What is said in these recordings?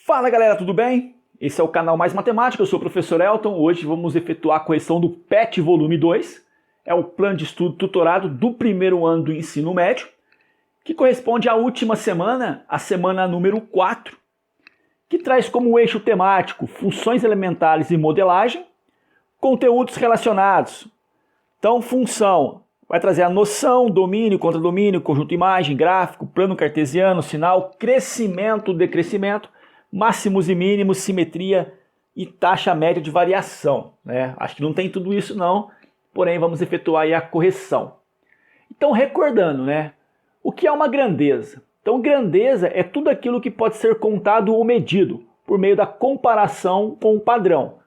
Fala galera, tudo bem? Esse é o canal Mais Matemática, eu sou o professor Elton. Hoje vamos efetuar a correção do PET volume 2. É o plano de estudo tutorado do primeiro ano do ensino médio, que corresponde à última semana, a semana número 4, que traz como eixo temático funções elementares e modelagem, conteúdos relacionados. Então, função vai trazer a noção, domínio, contradomínio, conjunto imagem, gráfico, plano cartesiano, sinal, crescimento, decrescimento, máximos e mínimos, simetria e taxa média de variação, né? Acho que não tem tudo isso não, porém vamos efetuar aí a correção. Então, recordando, né? O que é uma grandeza? Então, grandeza é tudo aquilo que pode ser contado ou medido por meio da comparação com o padrão,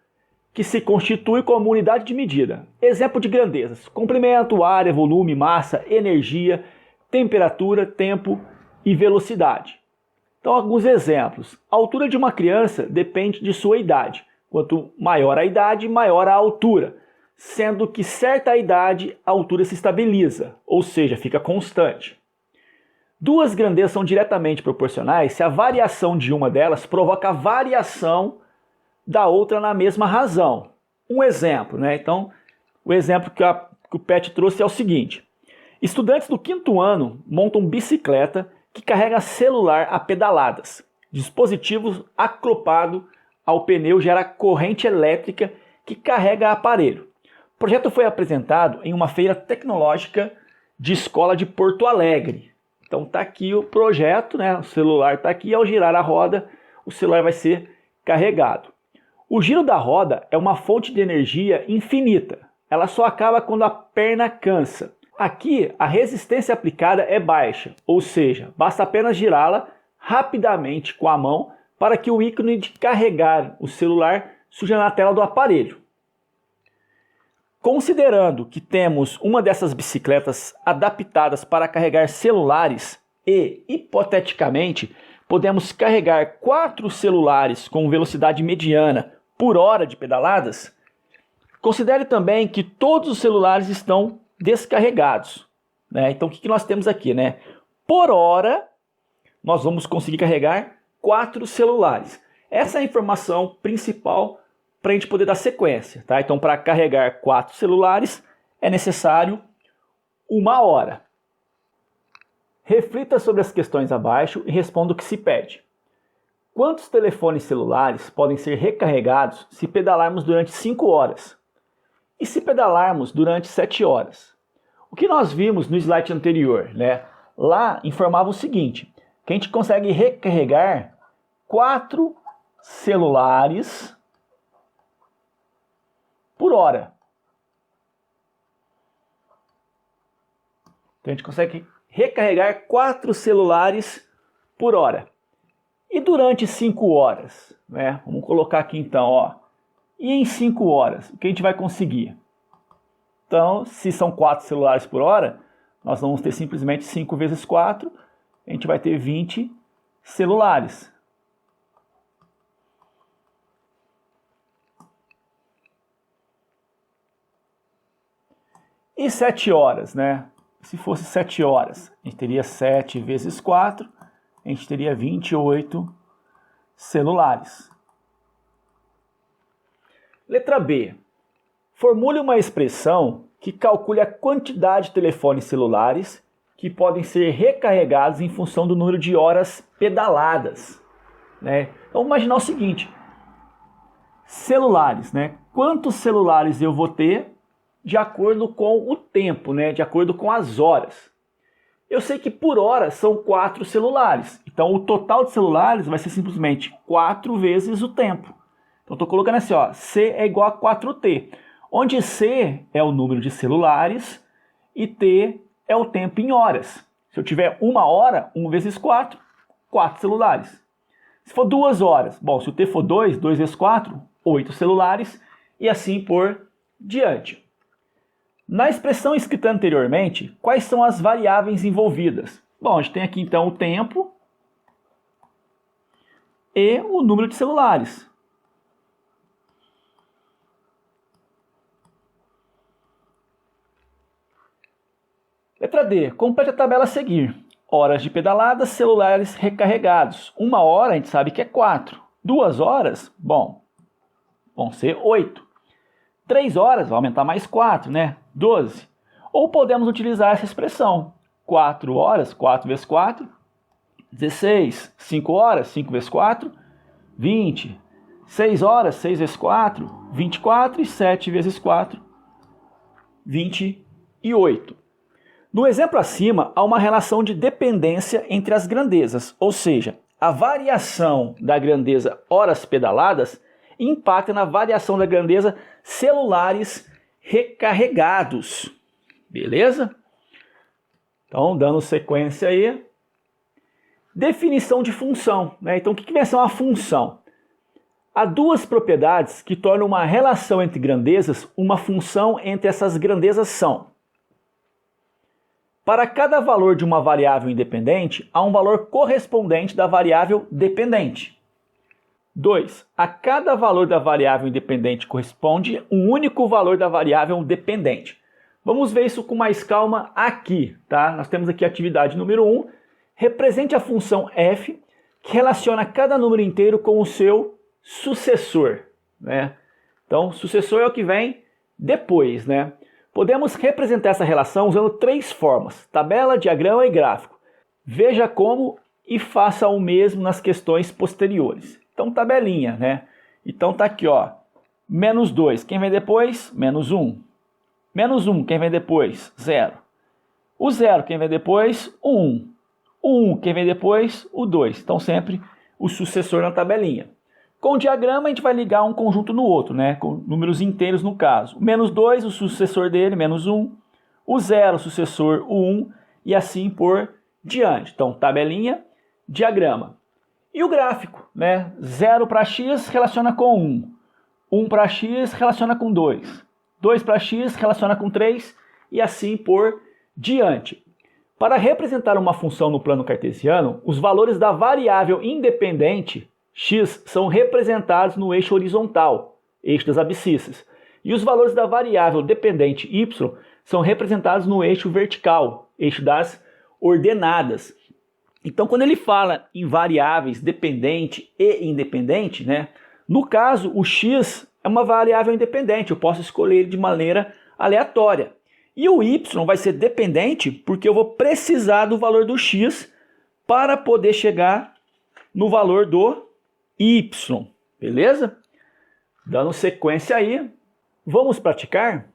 que se constitui como unidade de medida. Exemplo de grandezas: comprimento, área, volume, massa, energia, temperatura, tempo e velocidade. Então, alguns exemplos. A altura de uma criança depende de sua idade. Quanto maior a idade, maior a altura, sendo que certa idade a altura se estabiliza, ou seja, fica constante. Duas grandezas são diretamente proporcionais se a variação de uma delas provoca a variação da outra na mesma razão. Um exemplo, né? Então, o exemplo que o PET trouxe é o seguinte: estudantes do 5º ano montam bicicleta que carrega celular a pedaladas. Dispositivo acoplado ao pneu gera corrente elétrica que carrega aparelho. O projeto foi apresentado em uma feira tecnológica de escola de Porto Alegre. Então está aqui o projeto, né? O celular está aqui, ao girar a roda, o celular vai ser carregado. O giro da roda é uma fonte de energia infinita. Ela só acaba quando a perna cansa. Aqui, a resistência aplicada é baixa, ou seja, basta apenas girá-la rapidamente com a mão para que o ícone de carregar o celular surja na tela do aparelho. Considerando que temos uma dessas bicicletas adaptadas para carregar celulares e, hipoteticamente, podemos carregar 4 celulares com velocidade mediana por hora de pedaladas, considere também que todos os celulares estão descarregados, né? Então, o que nós temos aqui, né? Por hora, nós vamos conseguir carregar 4 celulares. Essa é a informação principal para a gente poder dar sequência, tá? Então, para carregar 4 celulares, é necessário 1 hora. Reflita sobre as questões abaixo e responda o que se pede. Quantos telefones celulares podem ser recarregados se pedalarmos durante 5 horas? E se pedalarmos durante 7 horas? O que nós vimos no slide anterior, né? Lá informava o seguinte, que a gente consegue recarregar 4 celulares por hora. Então a gente consegue recarregar 4 celulares por hora. E durante 5 horas, né? Vamos colocar aqui então, ó. E em 5 horas, o que a gente vai conseguir? Então, se são 4 celulares por hora, nós vamos ter simplesmente 5 vezes 4, a gente vai ter 20 celulares. E 7 horas, né? Se fosse 7 horas, a gente teria 7 vezes 4, a gente teria 28 celulares. Letra B. Formule uma expressão que calcule a quantidade de telefones celulares que podem ser recarregados em função do número de horas pedaladas, né? Então, vamos imaginar o seguinte: celulares, né? Quantos celulares eu vou ter de acordo com o tempo, né? De acordo com as horas. Eu sei que por hora são 4 celulares, então o total de celulares vai ser simplesmente 4 vezes o tempo. Então, estou colocando assim, ó, C é igual a 4T, onde C é o número de celulares e T é o tempo em horas. Se eu tiver 1 hora, 1 vezes 4, 4 celulares. Se for 2 horas, bom, se o T for 2, 2 vezes 4, 8 celulares, e assim por diante. Na expressão escrita anteriormente, quais são as variáveis envolvidas? Bom, a gente tem aqui então o tempo e o número de celulares. Letra D. Complete a tabela a seguir. Horas de pedalada, celulares recarregados. 1 hora a gente sabe que é 4. 2 horas, bom, vão ser 8. 3 horas, vai aumentar mais 4, né? 12. Ou podemos utilizar essa expressão. 4 horas, 4 vezes 4, 16. 5 horas, 5 vezes 4, 20. 6 horas, 6 vezes 4, 24. E 7 vezes 4, 28. No exemplo acima, há uma relação de dependência entre as grandezas, ou seja, a variação da grandeza horas pedaladas impacta na variação da grandeza celulares recarregados. Beleza? Então, dando sequência aí. Definição de função, né? Então, o que vai ser uma função? Há duas propriedades que tornam uma relação entre grandezas uma função entre essas grandezas são: para cada valor de uma variável independente, há um valor correspondente da variável dependente. 2. A cada valor da variável independente corresponde um único valor da variável dependente. Vamos ver isso com mais calma aqui, tá? Nós temos aqui a atividade número 1. Represente a função f, que relaciona cada número inteiro com o seu sucessor, né? Então, sucessor é o que vem depois, né? Podemos representar essa relação usando 3 formas: tabela, diagrama e gráfico. Veja como e faça o mesmo nas questões posteriores. Então, tabelinha, né? Então, tá aqui, ó. Menos 2, quem vem depois? Menos 1. Menos 1, quem vem depois? 0. O 0, quem vem depois? O 1. O 1, quem vem depois? O 2. Então, sempre o sucessor na tabelinha. Com o diagrama, a gente vai ligar um conjunto no outro, né? Com números inteiros no caso. O menos 2, o sucessor dele, menos 1. O 0, o sucessor, o 1. E assim por diante. Então, tabelinha, diagrama. E o gráfico, né? 0 para x relaciona com 1. 1 para x relaciona com 2. 2 para x relaciona com 3. E assim por diante. Para representar uma função no plano cartesiano, os valores da variável independente x são representados no eixo horizontal, eixo das abscissas, e os valores da variável dependente y são representados no eixo vertical, eixo das ordenadas. Então, quando ele fala em variáveis dependente e independente, né, no caso, o x é uma variável independente, eu posso escolher ele de maneira aleatória. E o y vai ser dependente porque eu vou precisar do valor do x para poder chegar no valor do y, beleza? Dando sequência aí, vamos praticar?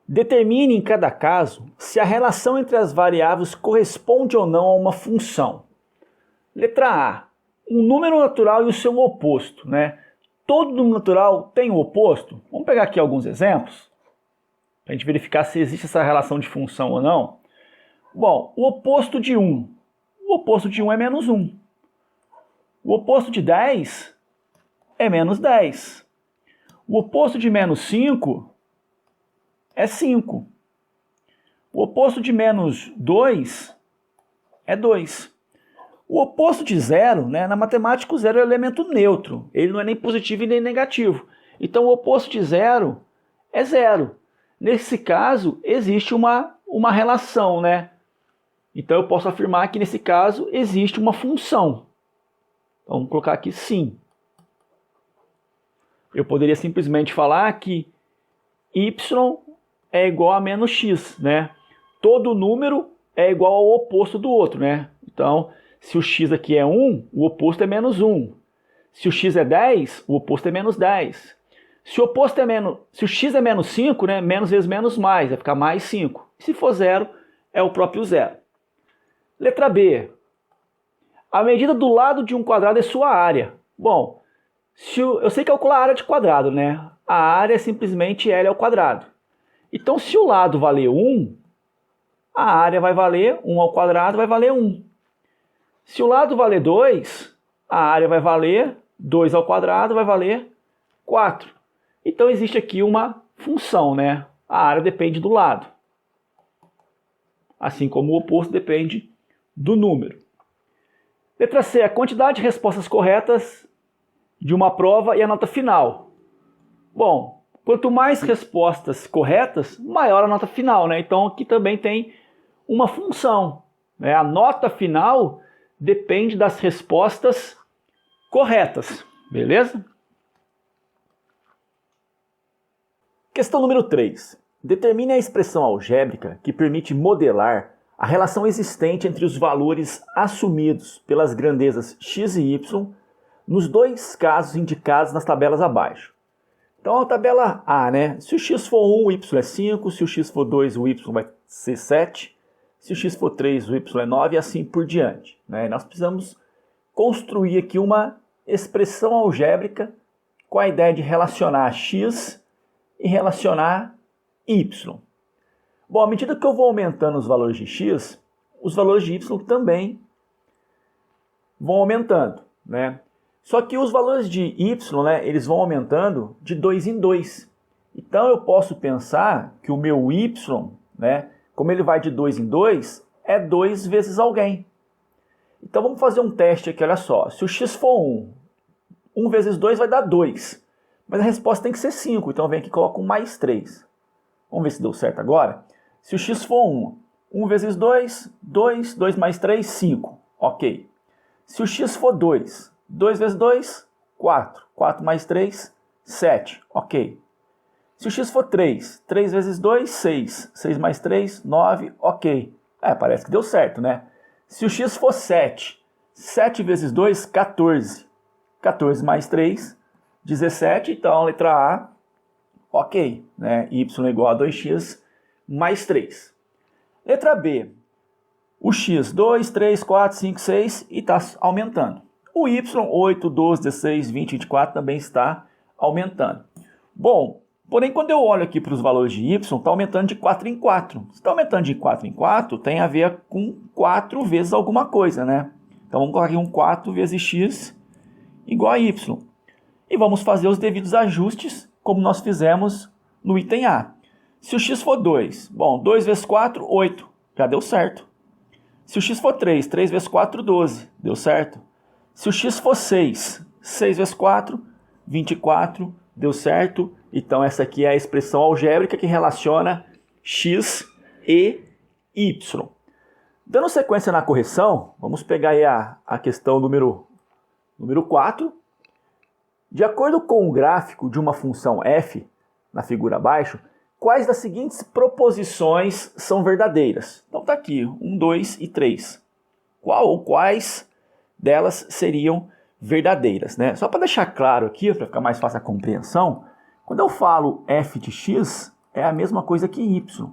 Determine em cada caso se a relação entre as variáveis corresponde ou não a uma função. Letra A, um número natural e o seu oposto, né? Todo número natural tem o oposto? Vamos pegar aqui alguns exemplos, para a gente verificar se existe essa relação de função ou não. Bom, o oposto de 1. O oposto de 1 é menos 1. O oposto de 10 é menos 10. O oposto de menos 5 é 5. O oposto de menos 2 é 2. O oposto de 0, né, na matemática o 0 é um elemento neutro. Ele não é nem positivo e nem negativo. Então o oposto de 0 é 0. Nesse caso, existe uma relação, né? Então eu posso afirmar que nesse caso existe uma função. Então, vamos colocar aqui sim. Eu poderia simplesmente falar que y é igual a menos x, né? Todo número é igual ao oposto do outro, né? Então, se o x aqui é 1, o oposto é menos 1. Se o x é 10, o oposto é menos 10. Se o x é menos 5, né? Menos vezes menos mais, vai ficar mais 5. Se for 0, é o próprio 0. Letra B. A medida do lado de um quadrado é sua área. Bom, eu sei calcular a área de quadrado, né? A área é simplesmente L ao quadrado. Então, se o lado valer 1, a área vai valer 1 ao quadrado, vai valer 1. Se o lado valer 2, a área vai valer 2 ao quadrado, vai valer 4. Então, existe aqui uma função, né? A área depende do lado. Assim como o oposto depende do número. Letra C, a quantidade de respostas corretas de uma prova e a nota final. Bom, quanto mais respostas corretas, maior a nota final, né? Então aqui também tem uma função, né? A nota final depende das respostas corretas, Beleza? Questão número 3. Determine a expressão algébrica que permite modelar a relação existente entre os valores assumidos pelas grandezas x e y nos dois casos indicados nas tabelas abaixo. Então a tabela A, né? Se o x for 1, o y é 5, se o x for 2, o y vai ser 7, se o x for 3, o y é 9 e assim por diante, né? Nós precisamos construir aqui uma expressão algébrica com a ideia de relacionar x e relacionar y. Bom, à medida que eu vou aumentando os valores de x, os valores de y também vão aumentando, né? Só que os valores de y, né, eles vão aumentando de 2 em 2. Então eu posso pensar que o meu y, né, como ele vai de 2 em 2, é 2 vezes alguém. Então vamos fazer um teste aqui, olha só. Se o x for 1, 1 vezes 2 vai dar 2. Mas a resposta tem que ser 5, então vem aqui e coloco um mais 3. Vamos ver se deu certo agora. Se o x for 1, 1 vezes 2, 2, 2 mais 3, 5. Ok. Se o x for 2, 2 vezes 2, 4. 4 mais 3, 7. Ok. Se o x for 3, 3 vezes 2, 6. 6 mais 3, 9. Ok. Parece que deu certo, né? Se o x for 7, 7 vezes 2, 14. 14 mais 3, 17, então a letra A, ok, né? Y igual a 2x mais 3. Letra B, o x 2, 3, 4, 5, 6 e está aumentando. O y 8, 12, 16, 20, 24 também está aumentando. Bom, porém quando eu olho aqui para os valores de y, está aumentando de 4 em 4. Se está aumentando de 4 em 4, tem a ver com 4 vezes alguma coisa, né? Então vamos colocar aqui um 4 vezes x igual a y. E vamos fazer os devidos ajustes, como nós fizemos no item A. Se o x for 2, bom, 2 vezes 4, 8, já deu certo. Se o x for 3, 3 vezes 4, 12, deu certo. Se o x for 6, 6 vezes 4, 24, deu certo. Então essa aqui é a expressão algébrica que relaciona x e y. Dando sequência na correção, vamos pegar aí a questão número 4. De acordo com o gráfico de uma função f, na figura abaixo, quais das seguintes proposições são verdadeiras? Então está aqui, 1, 2 e 3. Qual ou quais delas seriam verdadeiras, né? Só para deixar claro aqui, para ficar mais fácil a compreensão, quando eu falo f de x, é a mesma coisa que y.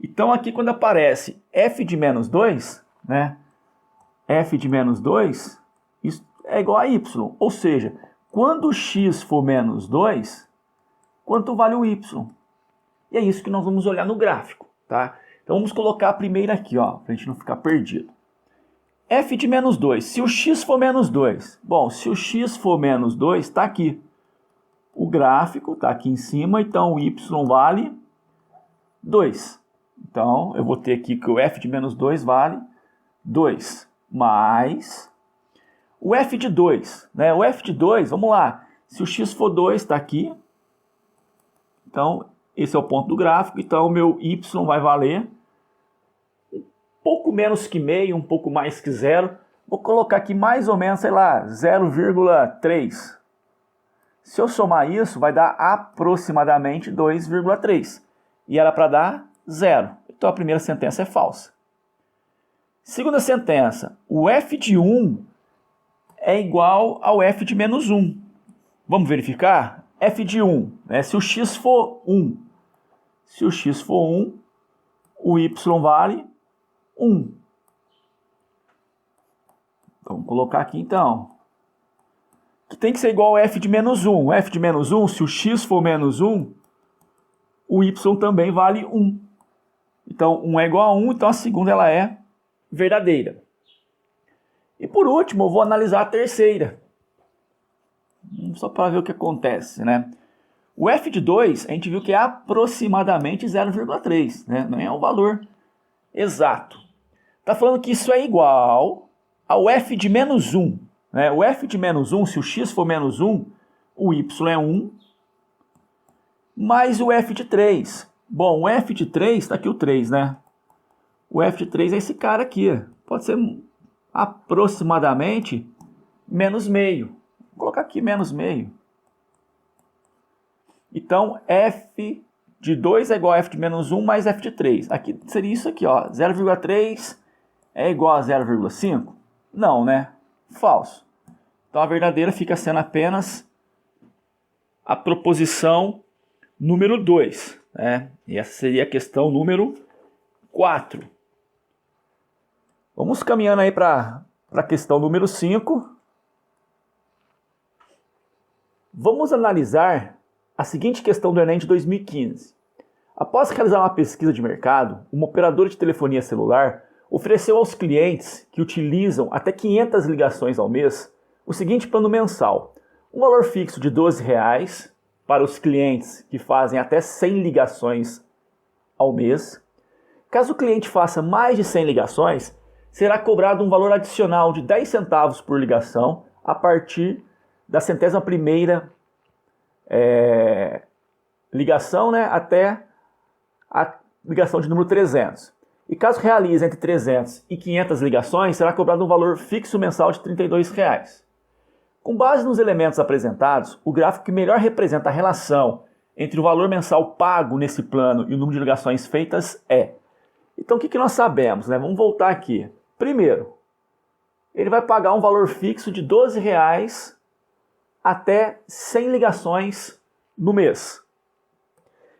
Então aqui quando aparece f de menos 2, né? F de menos 2, isso é igual a y, ou seja, quando x for menos 2, quanto vale o y? E é isso que nós vamos olhar no gráfico, tá? Então vamos colocar a primeira aqui, ó, para a gente não ficar perdido. F de menos 2, se o x for menos 2, bom, se o x for menos 2, está aqui. O gráfico está aqui em cima, então o y vale 2. Então eu vou ter aqui que o f de menos 2 vale 2, mais o f de 2, né? O f de 2, vamos lá, se o x for 2, está aqui, então esse é o ponto do gráfico, então o meu y vai valer um pouco menos que meio, um pouco mais que zero, vou colocar aqui mais ou menos, sei lá, 0,3. Se eu somar isso, vai dar aproximadamente 2,3, e era para dar 0, então a primeira sentença é falsa. Segunda sentença, o f de 1 é igual ao f de menos 1. Vamos verificar? F de 1, né? Se o x for 1, se o x for 1, o y vale 1. Vamos colocar aqui então. Que tem que ser igual ao f de menos 1. F de menos 1, se o x for menos 1, o y também vale 1. Então 1 é igual a 1, então a segunda ela é verdadeira. E por último, eu vou analisar a terceira. Só para ver o que acontece, né? O f de 2, a gente viu que é aproximadamente 0,3, né? Não é o valor exato. Está falando que isso é igual ao f de menos 1. Né? O f de menos 1, se o x for menos 1, o y é 1, mais o f de 3. Bom, o f de 3, está aqui o 3, né? O f de 3 é esse cara aqui. Pode ser aproximadamente menos meio. Vou colocar aqui menos meio. Então, f de 2 é igual a f de menos 1 mais f de 3. Aqui seria isso aqui, ó. 0,3 é igual a 0,5? Não, né? Falso. Então, a verdadeira fica sendo apenas a proposição número 2. Né? E essa seria a questão número 4. Vamos caminhando aí para a questão número 5. Vamos analisar a seguinte questão do Enem de 2015. Após realizar uma pesquisa de mercado, uma operadora de telefonia celular ofereceu aos clientes que utilizam até 500 ligações ao mês o seguinte plano mensal: um valor fixo de R$ 12 para os clientes que fazem até 100 ligações ao mês. Caso o cliente faça mais de 100 ligações, será cobrado um valor adicional de 10 centavos por ligação a partir da 100ª ligação, né, até a ligação de número 300. E caso realize entre 300 e 500 ligações, será cobrado um valor fixo mensal de R$ 32. Com base nos elementos apresentados, o gráfico que melhor representa a relação entre o valor mensal pago nesse plano e o número de ligações feitas é... Então, o que nós sabemos, né? Vamos voltar aqui. Primeiro, ele vai pagar um valor fixo de R$ 12 até 100 ligações no mês.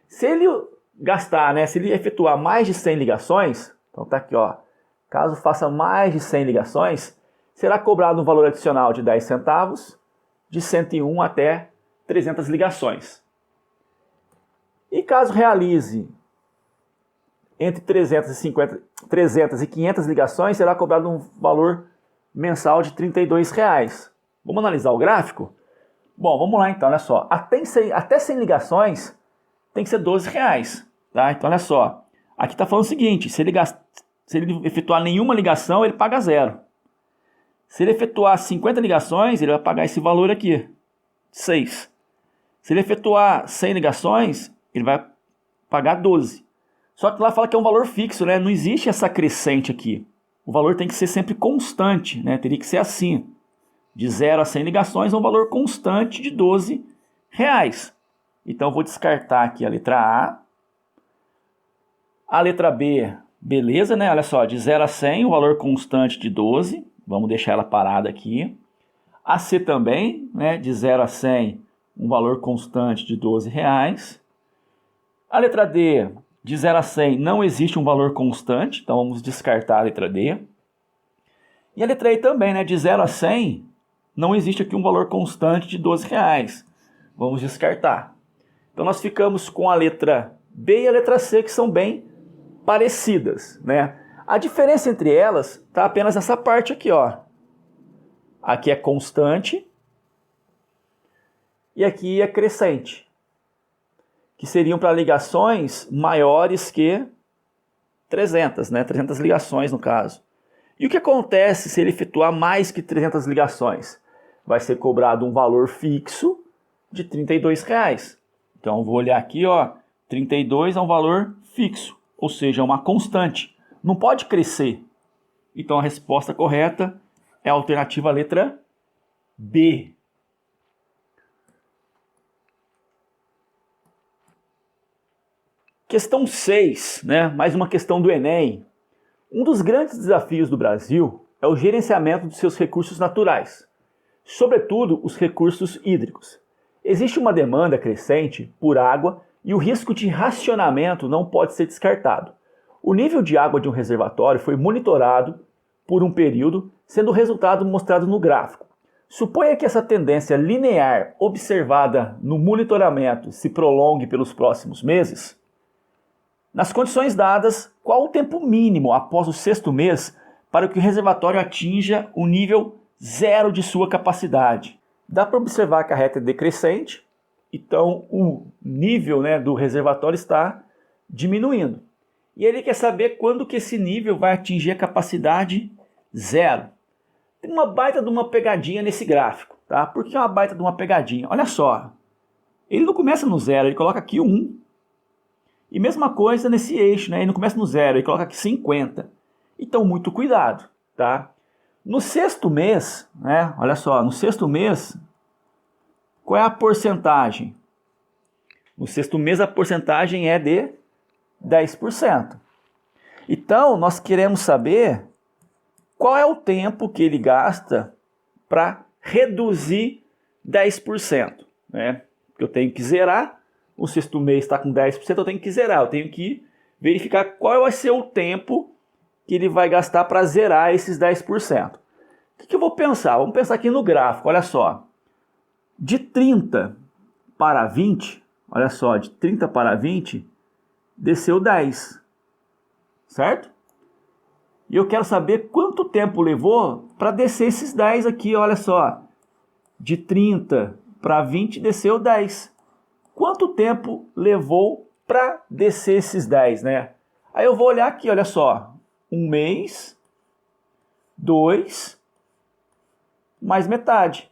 Se ele gastar, né? Se ele efetuar mais de 100 ligações, então tá aqui, ó. Caso faça mais de 100 ligações, será cobrado um valor adicional de 10 centavos, de 101 até 300 ligações. E caso realize entre 300 e 500 ligações, será cobrado um valor mensal de R$ 32. Vamos analisar o gráfico? Bom, vamos lá então, olha só. Até 100 ligações tem que ser R$ 12. Tá? Então, olha só. Aqui está falando o seguinte, se ele efetuar nenhuma ligação, ele paga 0. Se ele efetuar 50 ligações, ele vai pagar esse valor aqui, 6. Se ele efetuar 100 ligações, ele vai pagar 12. Só que lá fala que é um valor fixo, né? Não existe essa crescente aqui. O valor tem que ser sempre constante, né? Teria que ser assim. De 0 a 100 ligações é um valor constante de R$ 12. Então, eu vou descartar aqui a letra A. A letra B, beleza, né? Olha só, de 0 a 100, o valor constante de 12. Vamos deixar ela parada aqui. A C também, né? De 0 a 100, um valor constante de R$ 12. A letra D, de 0 a 100, não existe um valor constante. Então, vamos descartar a letra D. E a letra E também, né? De 0 a 100, não existe aqui um valor constante de R$ 12. Vamos descartar. Então, nós ficamos com a letra B e a letra C, que são bem parecidas, né? A diferença entre elas está apenas nessa parte aqui, ó. Aqui é constante e aqui é crescente, que seriam para ligações maiores que 300, né? 300 ligações no caso. E o que acontece se ele efetuar mais que 300 ligações? Vai ser cobrado um valor fixo de R$ 32. Então, eu vou olhar aqui, ó, 32 é um valor fixo, ou seja, é uma constante. Não pode crescer. Então, a resposta correta é a alternativa letra B. Questão 6, né? Mais uma questão do Enem. Um dos grandes desafios do Brasil é o gerenciamento de seus recursos naturais, sobretudo os recursos hídricos. Existe uma demanda crescente por água e o risco de racionamento não pode ser descartado. O nível de água de um reservatório foi monitorado por um período, sendo o resultado mostrado no gráfico. Suponha que essa tendência linear observada no monitoramento se prolongue pelos próximos meses. Nas condições dadas, qual o tempo mínimo após o 6º mês para que o reservatório atinja o nível 0 de sua capacidade? Dá para observar que a reta é decrescente, então o nível, né, do reservatório está diminuindo. E ele quer saber quando que esse nível vai atingir a capacidade 0. Tem uma baita de uma pegadinha nesse gráfico, tá? Por que uma baita de uma pegadinha? Olha só, ele não começa no 0, ele coloca aqui 1. E mesma coisa nesse eixo, né? Ele não começa no 0, ele coloca aqui 50. Então, muito cuidado, tá? No 6º mês, né? Olha só, no 6º mês, Qual é a porcentagem? No sexto mês a porcentagem é de 10%. Então, nós queremos saber qual é o tempo que ele gasta para reduzir 10%. Né? Eu tenho que zerar, o sexto mês está com 10%, eu tenho que zerar, eu tenho que verificar qual vai ser o tempo que ele vai gastar para zerar esses 10%. O que eu vou pensar? Vamos pensar aqui no gráfico, olha só. De 30 para 20, olha só, de 30 para 20, desceu 10, certo? E eu quero saber quanto tempo levou para descer esses 10 aqui, olha só. De 30 para 20 desceu 10. Quanto tempo levou para descer esses 10, né? Aí eu vou olhar aqui, olha só. 1 mês, 2, mais metade.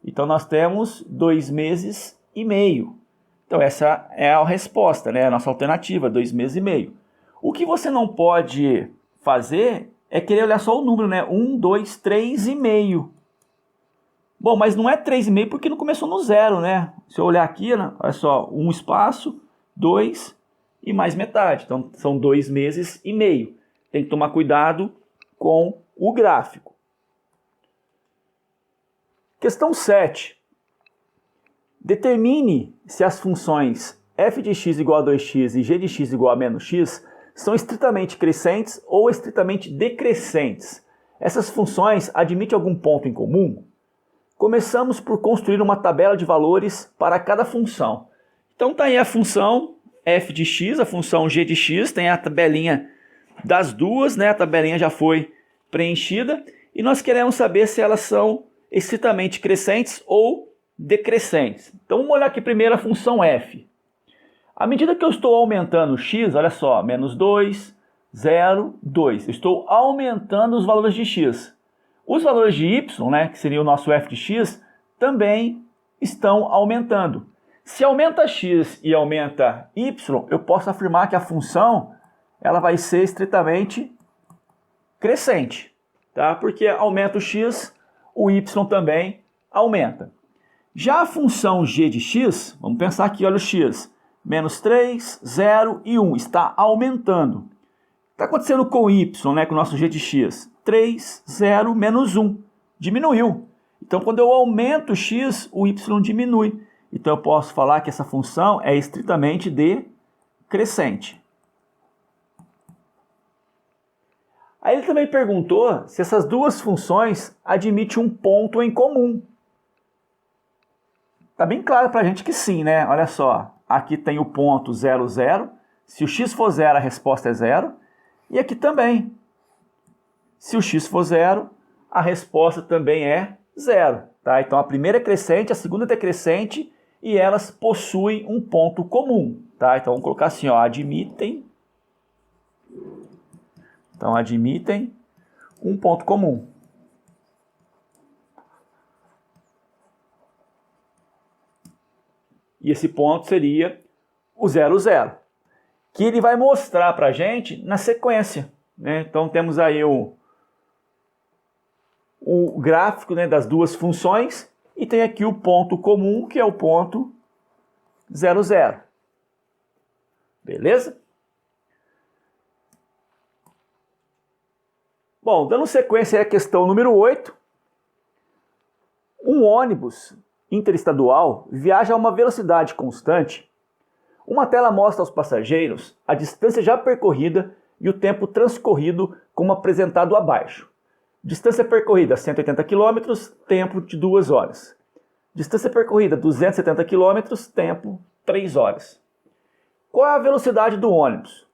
Então nós temos 2 meses e meio. Então essa é a resposta, né? A nossa alternativa, 2 meses e meio. O que você não pode fazer é querer olhar só o número, né? 1, 2, 3,5. Bom, mas não é 3,5 porque não começou no zero, né? Se eu olhar aqui, né? Olha só, 1 espaço, 2 e mais metade. Então são 2 meses e meio. Tem que tomar cuidado com o gráfico. Questão 7. Determine se as funções f de x igual a 2x e g de x igual a menos x são estritamente crescentes ou estritamente decrescentes. Essas funções admitem algum ponto em comum? Começamos por construir uma tabela de valores para cada função. Então está aí a função f de x, a função g de x, tem a tabelinha das duas, né? A tabelinha já foi preenchida e nós queremos saber se elas são estritamente crescentes ou decrescentes. Então vamos olhar aqui primeiro a função f. À medida que eu estou aumentando x, olha só, menos 2, 0, 2. Eu estou aumentando os valores de x. Os valores de y, né, que seria o nosso f de x, também estão aumentando. Se aumenta x e aumenta y, eu posso afirmar que a função ela vai ser estritamente crescente, tá? Porque aumenta o x, o y também aumenta. Já a função g de x, vamos pensar aqui, olha o x, menos 3, 0 e 1, está aumentando. O que está acontecendo com o y, né, com o nosso g de x? 3, 0, menos 1, diminuiu. Então, quando eu aumento o x, o y diminui. Então, eu posso falar que essa função é estritamente decrescente. Aí ele também perguntou se essas duas funções admitem um ponto em comum. Está bem claro para a gente que sim, né? Olha só, aqui tem o ponto 0, 0. Se o x for 0, a resposta é 0. E aqui também. Se o x for 0, a resposta também é 0. Tá? Então a primeira é crescente, a segunda é decrescente e elas possuem um ponto comum. Tá? Então vamos colocar assim, ó, admitem. Então admitem um ponto comum. E esse ponto seria o 0, 0. Que ele vai mostrar para a gente na sequência. Né? Então temos aí o gráfico, né, das duas funções e tem aqui o ponto comum, que é o ponto 0, 0. Beleza? Bom, dando sequência à questão número 8. Um ônibus interestadual viaja a uma velocidade constante. Uma tela mostra aos passageiros a distância já percorrida e o tempo transcorrido como apresentado abaixo. Distância percorrida 180 km, tempo de 2 horas. Distância percorrida 270 km, tempo 3 horas. Qual é a velocidade do ônibus?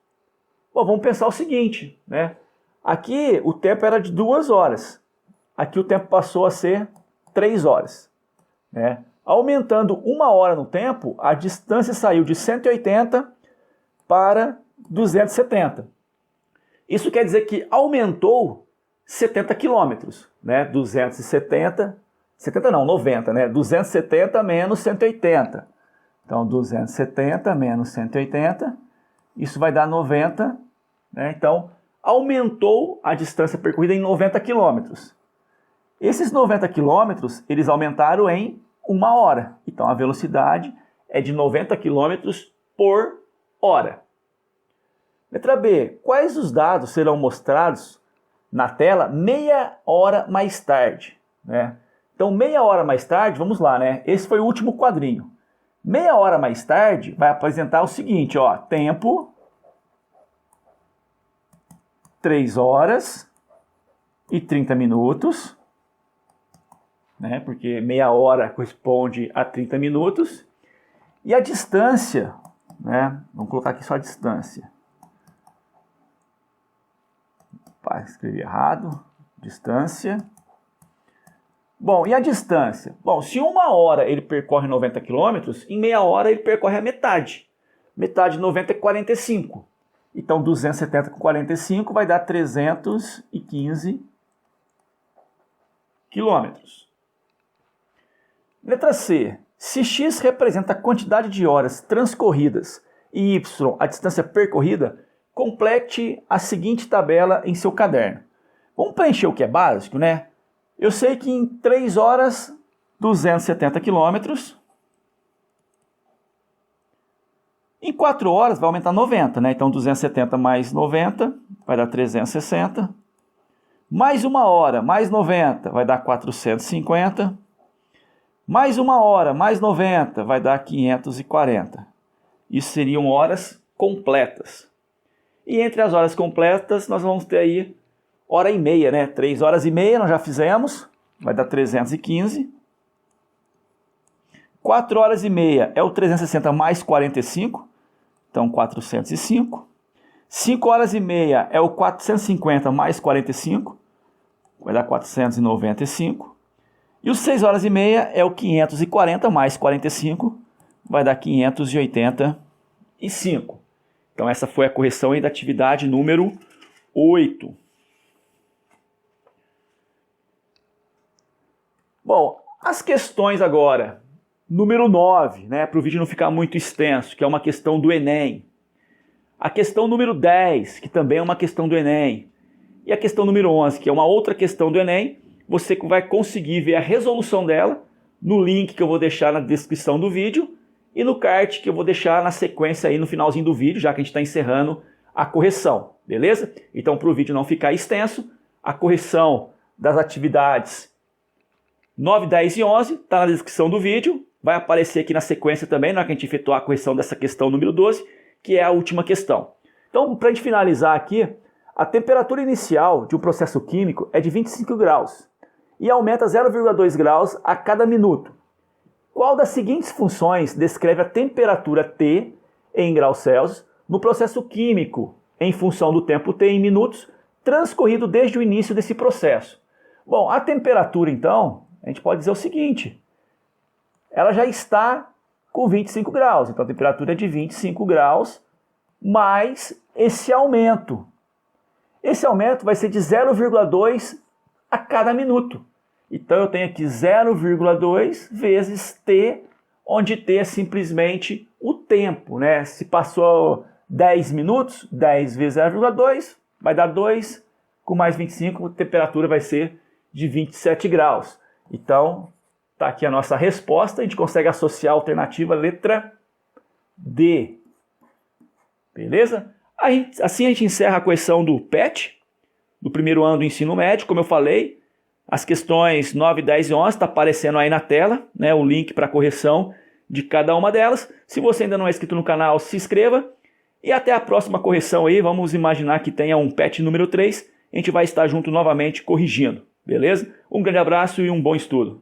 Bom, vamos pensar o seguinte, né? Aqui o tempo era de 2 horas. Aqui o tempo passou a ser 3 horas. Né? Aumentando 1 hora no tempo, a distância saiu de 180 para 270. Isso quer dizer que aumentou 70 quilômetros, né? 270, 70 não, 90, né? 270 menos 180. Então, 270 menos 180, isso vai dar 90, né? Então, aumentou a distância percorrida em 90 quilômetros. Esses 90 quilômetros, eles aumentaram em 1 hora. Então a velocidade é de 90 km por hora. Letra B. Quais os dados serão mostrados na tela meia hora mais tarde? Né? Então, meia hora mais tarde, vamos lá, né? Esse foi o último quadrinho. Meia hora mais tarde vai apresentar o seguinte, ó, tempo 3 horas e 30 minutos, né? Porque meia hora corresponde a 30 minutos. E a distância, né? Vamos colocar aqui só a distância. Opa, escrevi errado. Distância. Bom, e a distância? Bom, se 1 hora ele percorre 90 km, em meia hora ele percorre a metade. Metade de 90 é 45. Então, 270 com 45 vai dar 315 quilômetros. Letra C. Se x representa a quantidade de horas transcorridas e y a distância percorrida, complete a seguinte tabela em seu caderno. Vamos preencher o que é básico, né? Eu sei que em 3 horas, 270 quilômetros. Em 4 horas vai aumentar 90, né? Então 270 mais 90 vai dar 360. Mais 1 hora, mais 90 vai dar 450. Mais 1 hora, mais 90 vai dar 540. Isso seriam horas completas. E entre as horas completas nós vamos ter aí hora e meia, né? 3 horas e meia nós já fizemos, vai dar 315. 4 horas e meia é o 360 mais 45, então 405. 5 horas e meia é o 450 mais 45, vai dar 495. E os 6 horas e meia é o 540 mais 45, vai dar 585. Então essa foi a correção aí da atividade número 8. Bom, as questões agora. Número 9, né, para o vídeo não ficar muito extenso, que é uma questão do Enem. A questão número 10, que também é uma questão do Enem. E a questão número 11, que é uma outra questão do Enem. Você vai conseguir ver a resolução dela no link que eu vou deixar na descrição do vídeo e no card que eu vou deixar na sequência aí no finalzinho do vídeo, já que a gente está encerrando a correção, beleza? Então, para o vídeo não ficar extenso, a correção das atividades 9, 10 e 11 está na descrição do vídeo. Vai aparecer aqui na sequência também, na hora que a gente efetuar a correção dessa questão número 12, que é a última questão. Então, para a gente finalizar aqui, a temperatura inicial de um processo químico é de 25 graus e aumenta 0,2 graus a cada minuto. Qual das seguintes funções descreve a temperatura T em graus Celsius no processo químico em função do tempo T em minutos transcorrido desde o início desse processo? Bom, a temperatura, então, a gente pode dizer o seguinte: ela já está com 25 graus, então a temperatura é de 25 graus mais esse aumento. Esse aumento vai ser de 0,2 a cada minuto. Então eu tenho aqui 0,2 vezes T, onde T é simplesmente o tempo, né? Se passou 10 minutos, 10 vezes 0,2 vai dar 2, com mais 25 a temperatura vai ser de 27 graus. Então, está aqui a nossa resposta, a gente consegue associar a alternativa letra D. Beleza? Assim a gente encerra a correção do PET, do primeiro ano do ensino médio. Como eu falei, as questões 9, 10 e 11 está aparecendo aí na tela, né, o link para a correção de cada uma delas. Se você ainda não é inscrito no canal, se inscreva. E até a próxima correção aí, vamos imaginar que tenha um PET número 3, a gente vai estar junto novamente corrigindo. Beleza? Um grande abraço e um bom estudo.